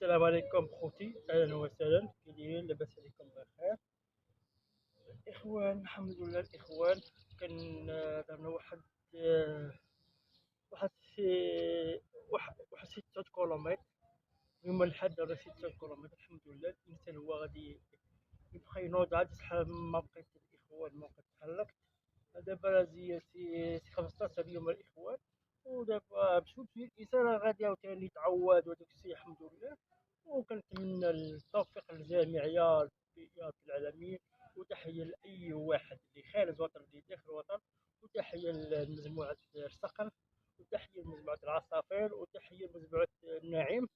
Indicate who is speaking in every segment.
Speaker 1: السلام عليكم خوتي، اهلا وسهلا. كي دايرين؟ لاباس عليكم بخير؟ الاخوان الحمد لله. الاخوان كان درنا آه، واحد سي واحد 6 كيلومتر يوم الأحد. درنا 6 كيلومتر الحمد لله. الانسان هو غادي يبقى ينوض عاد شحال ما بقيت الاخوان ما بقيت تحركت. دابا سي 15 يوم الاخوان، ودابا بشوي بشوي الانسان غادي عاوتاني يتعود وداك الشيء الحمد لله. وكنتمنى التوفيق للجميع يا رب العالمين. وتحية لأي واحد اللي خارج الوطن اللي داخل الوطن، وتحية لمجموعة الصقر، وتحية لمجموعة العصافير، وتحية لمجموعة النعيم،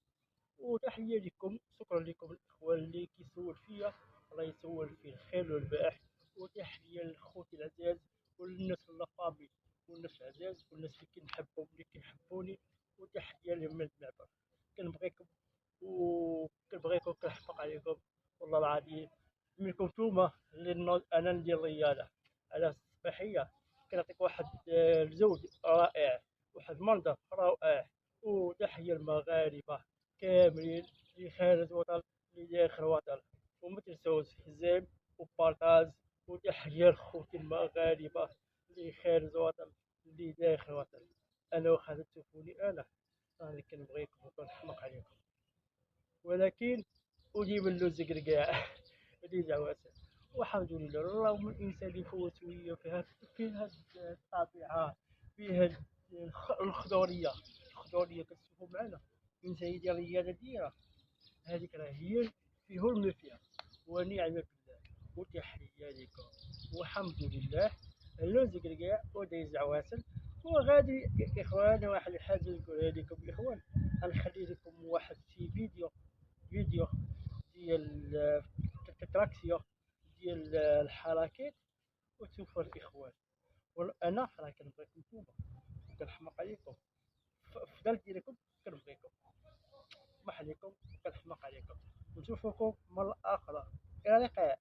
Speaker 1: وتحية لكم. شكرا لكم الإخوان اللي كيسول فيا، الله يسول في الخير والباح. وتحية لخوتي العزاز والناس لافامي والناس العزاز والناس اللي كنحبهم اللي كيحبوني. وتحية لمن المعبر. كنبغيكم وكنبغيكم كنحفق عليكم والله العظيم. منكم نتوما اللي انا ندير رياضه على الصباحيه. كنعطيك واحد الزوج رائع، واحد المنظر رائع. وتحية المغاربة كاملين اللي خارج الوطن اللي داخل الوطن. وما تنساوش الحزام وبارطاج. وتحية لخوتي المغاربة اللي خارج الوطن اللي داخل الوطن. انا واخا تشوفوني انا راني كنبغيكم وكنحماق عليكم، ولكن اجيب اللوز كاع اللي جواسه. والحمد لله اللهم الانسان يفوت شويه في هاد الطبيعه، في هاد الخضوريه. الخضوريه كتشوفوا معنا الانسان يدير رياضه ديالها، هذيك راه هي فيه المفيا. ونعم بالله. وتحية لكم والحمد لله. اللوز كاع ودايز عواسل. وغادي اخوان واحد الحاجه نقولها لكم الاخوان، غنخلي لكم واحد شي فيديو ديال التراكسيون ديال الحركات وتشوفوا الاخوان. وانا راه كنبغيكم نتوما وكنحماق عليكم في دار ديالكم. كنبغيكم ما عليكم، كنحماق عليكم. نشوفكم مرة أخرى. إلى اللقاء.